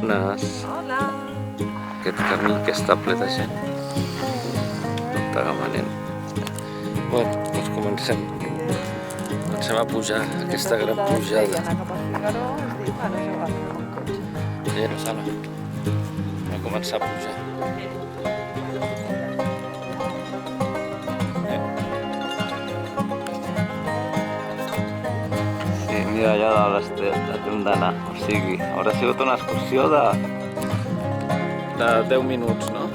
Hola. Aquest camí que està ple de gent. No t'agamanem. Bueno, doncs comencem. Comencem a pujar aquesta gran pujada. Anar cap a Figaró, es diu, bueno, és igual, anem amb cotxe. Ja no sala. Va començar a pujar. Sí, mira allà dalt hem d'anar. O sigui, haurà sigut una excursió de 10 minuts, no?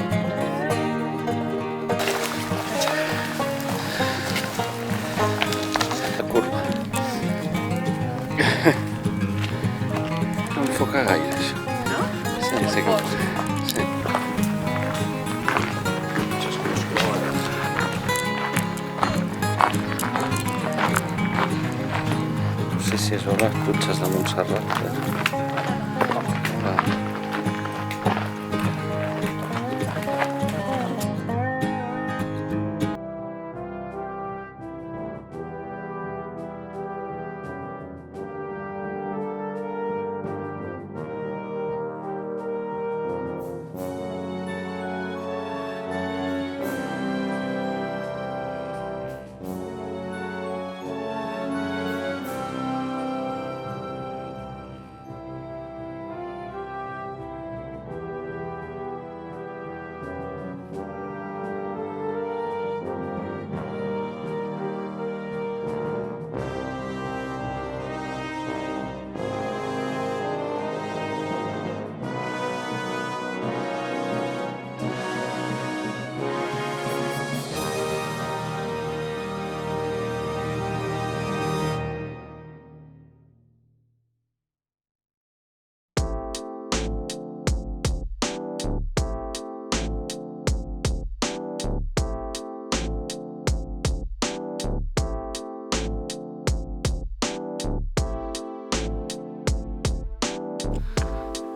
La curva. No enfoca gaire, això. No? Sí, sí que sí. No sé si es veu les cotxes de Montserrat.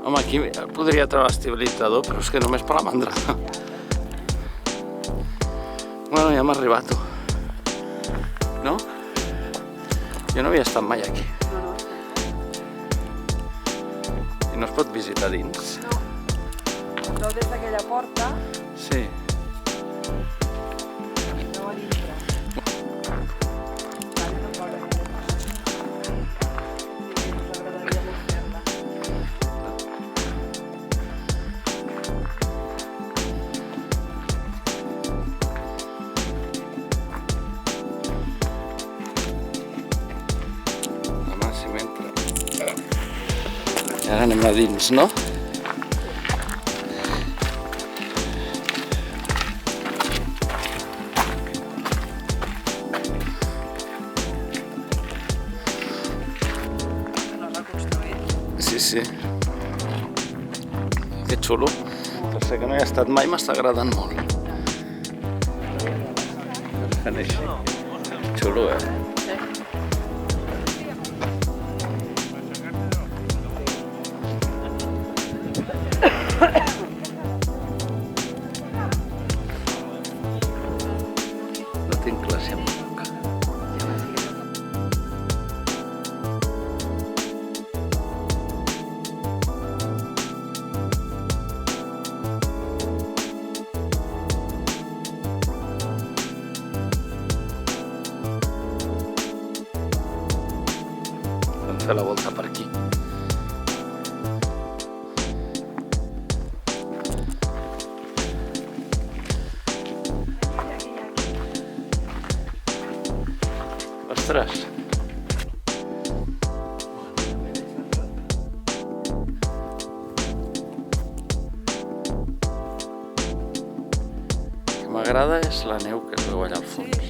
Home, aquí podria trobar estabilitzador, però és que només per la mandra. Bueno, ja hem arribat, tu. No? Jo no havia estat mai aquí. No. I no es pot visitar dins? No des d'aquella porta, Sí. no a dintre. Vale, no cal aquella porta. Sí, ens agradaria molt fer-la. Demà si m'entra. I ara anem a dins, no? No s'ha construït. Sí. Que xulo. Per ser que no hi he estat mai, m'està agradant molt. Fent així. Xulo, No tinc clar si em toca. Vam fer la volta per aquí. Ostres! El que m'agrada és la neu que es veu allà al fons.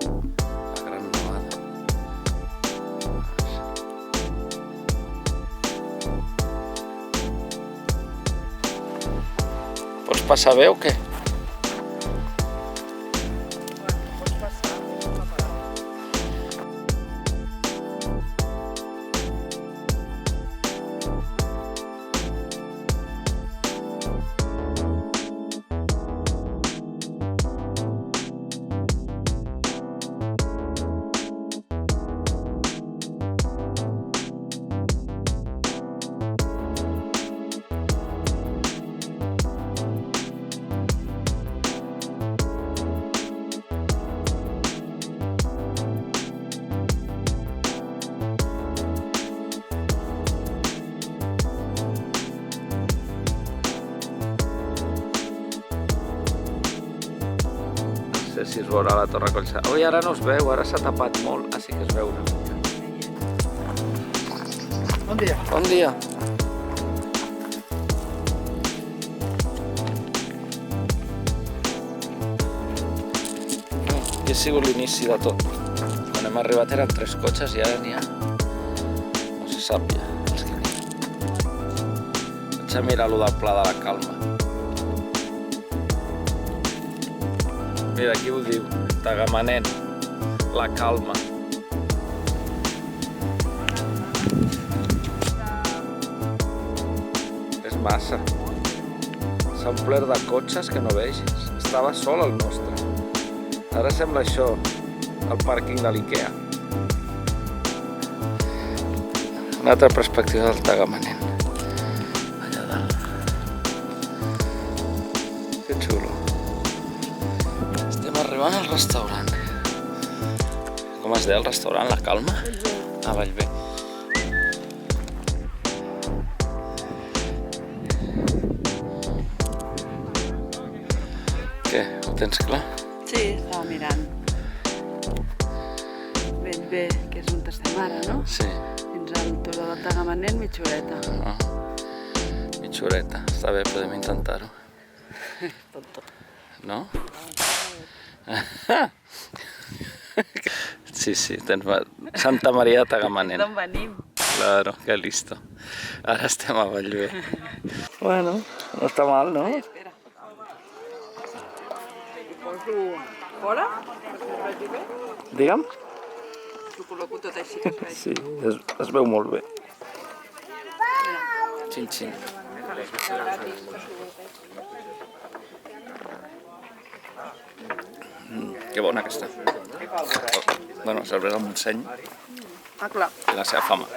La gran nevada. Pots passar bé o què? Pots passar, no parar. si es veurà la Torre Collserola. Ui, ara no es veu, ara s'ha tapat molt. Ah, sí que es veu una mica. Bon dia. Bon dia. I ha sigut l'inici de tot. Quan hem arribat eren 3 cotxes i ara n'hi ha... No se sap ja els que n'hi ha. Vaig a mirar allò del Pla de la Calma. Mira, aquí ho diu, Tagamanent, la calma. És massa. S'ha omplert de cotxes que no vegis. Estava sol el nostre. Ara sembla això, el pàrquing de l'Ikea. Una altra perspectiva del Tagamanent. Allà dalt. Que xulo. Estem arribant al restaurant. Com es deia el restaurant? La Calma? Ah, Vallvé. Què? Ho tens clar? Sí, estava mirant. Bellver, que és on estem ara, no? Sí. Fins al Turó del Tagamanent, mitja horeta. Ah. Mitja horeta. Està bé, podem intentar-ho. Tonto. No? Sí, sí, tens... Santa Maria de Tagamanent. D'on venim? Claro, que listo. Ara estem a Vallvé. Bueno, no està mal, no? Ai, espera. Ho poso fora, perquè es vegi bé. Digue'm? Ho col·loco tot així que es vegi. Sí, es veu molt bé. Xin, xin. Que bona que està. Bueno, serveix el Montseny Ah, clar. i la seva fama.